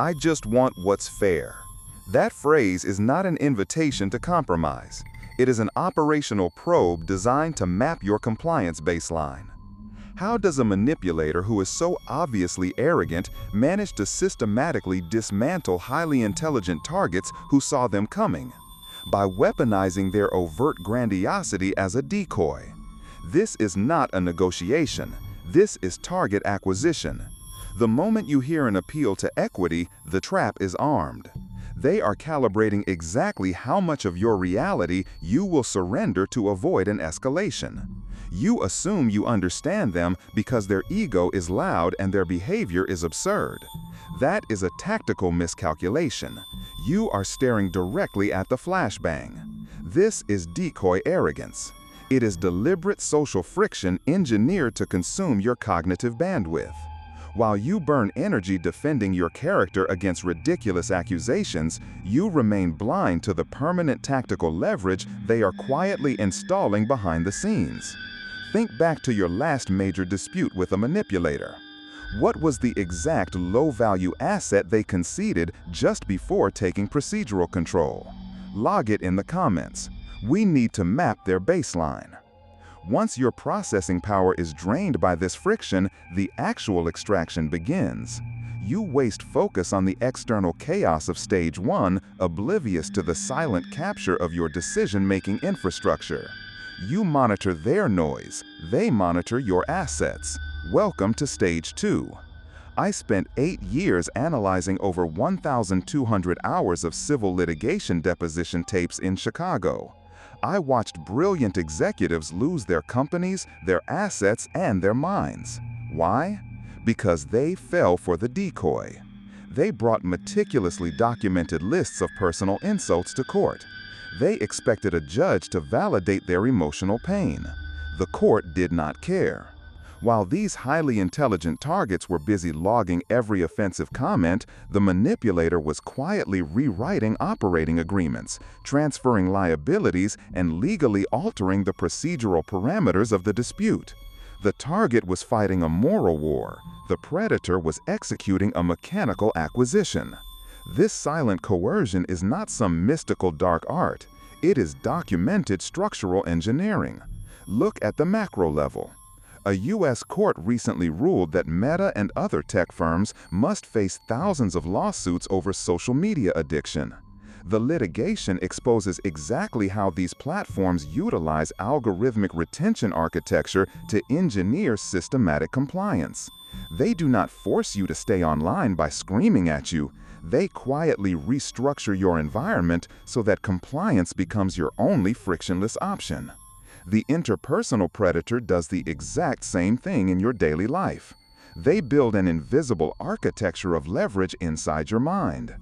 "I just want what's fair." That phrase is not an invitation to compromise. It is an operational probe designed to map your compliance baseline. How does a manipulator who is so obviously arrogant manage to systematically dismantle highly intelligent targets who saw them coming? By weaponizing their overt grandiosity as a decoy. This is not a negotiation. This is target acquisition. The moment you hear an appeal to equity, the trap is armed. They are calibrating exactly how much of your reality you will surrender to avoid an escalation. You assume you understand them because their ego is loud and their behavior is absurd. That is a tactical miscalculation. You are staring directly at the flashbang. This is decoy arrogance. It is deliberate social friction engineered to consume your cognitive bandwidth. While you burn energy defending your character against ridiculous accusations, you remain blind to the permanent tactical leverage they are quietly installing behind the scenes. Think back to your last major dispute with a manipulator. What was the exact low-value asset they conceded just before taking procedural control? Log it in the comments. We need to map their baseline. Once your processing power is drained by this friction, the actual extraction begins. You waste focus on the external chaos of stage 1, oblivious to the silent capture of your decision-making infrastructure. You monitor their noise, they monitor your assets. Welcome to stage 2. I spent 8 years analyzing over 1,200 hours of civil litigation deposition tapes in Chicago. I watched brilliant executives lose their companies, their assets, and their minds. Why? Because they fell for the decoy. They brought meticulously documented lists of personal insults to court. They expected a judge to validate their emotional pain. The court did not care. While these highly intelligent targets were busy logging every offensive comment, the manipulator was quietly rewriting operating agreements, transferring liabilities, and legally altering the procedural parameters of the dispute. The target was fighting a moral war. The predator was executing a mechanical acquisition. This silent coercion is not some mystical dark art. It is documented structural engineering. Look at the macro level. A U.S. court recently ruled that Meta and other tech firms must face thousands of lawsuits over social media addiction. The litigation exposes exactly how these platforms utilize algorithmic retention architecture to engineer systematic compliance. They do not force you to stay online by screaming at you. They quietly restructure your environment so that compliance becomes your only frictionless option. The interpersonal predator does the exact same thing in your daily life. They build an invisible architecture of leverage inside your mind.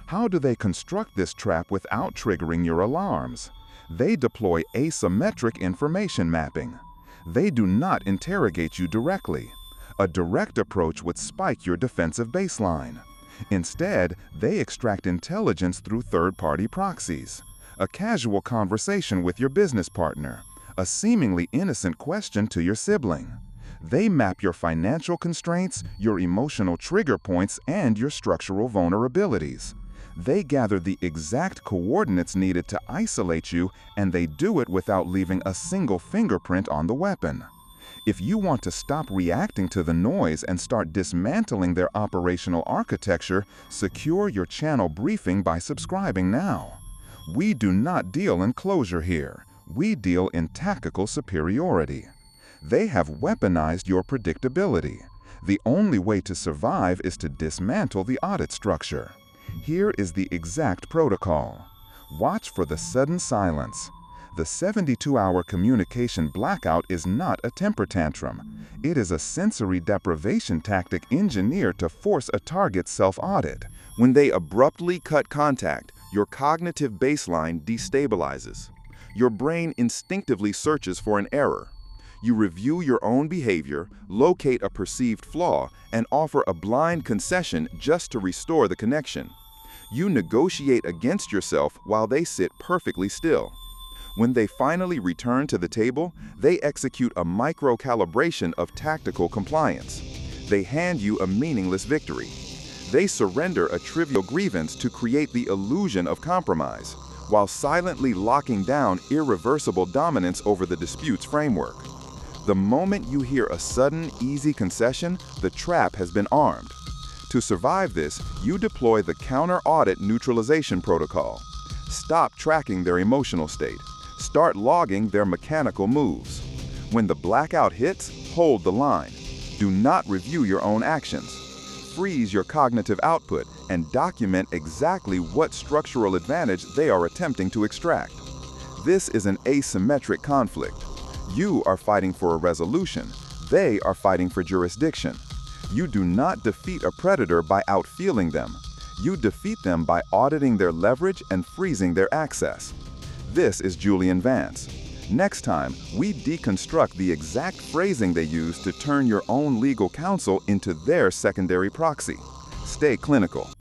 How do they construct this trap without triggering your alarms? They deploy asymmetric information mapping. They do not interrogate you directly. A direct approach would spike your defensive baseline. Instead, they extract intelligence through third-party proxies. A casual conversation with your business partner. A seemingly innocent question to your sibling. They map your financial constraints, your emotional trigger points, and your structural vulnerabilities. They gather the exact coordinates needed to isolate you, and they do it without leaving a single fingerprint on the weapon. If you want to stop reacting to the noise and start dismantling their operational architecture, secure your channel briefing by subscribing now. We do not deal in closure here. We deal in tactical superiority. They have weaponized your predictability. The only way to survive is to dismantle the audit structure. Here is the exact protocol. Watch for the sudden silence. The 72-hour communication blackout is not a temper tantrum. It is a sensory deprivation tactic engineered to force a target's self-audit. When they abruptly cut contact, your cognitive baseline destabilizes. Your brain instinctively searches for an error. You review your own behavior, locate a perceived flaw, and offer a blind concession just to restore the connection. You negotiate against yourself while they sit perfectly still. When they finally return to the table, they execute a micro-calibration of tactical compliance. They hand you a meaningless victory. They surrender a trivial grievance to create the illusion of compromise, while silently locking down irreversible dominance over the dispute's framework. The moment you hear a sudden, easy concession, the trap has been armed. To survive this, you deploy the counter-audit neutralization protocol. Stop tracking their emotional state. Start logging their mechanical moves. When the blackout hits, hold the line. Do not review your own actions. Freeze your cognitive output and document exactly what structural advantage they are attempting to extract. This is an asymmetric conflict. You are fighting for a resolution. They are fighting for jurisdiction. You do not defeat a predator by outfeeling them. You defeat them by auditing their leverage and freezing their access. This is Julian Vance. Next time, we deconstruct the exact phrasing they use to turn your own legal counsel into their secondary proxy. Stay clinical.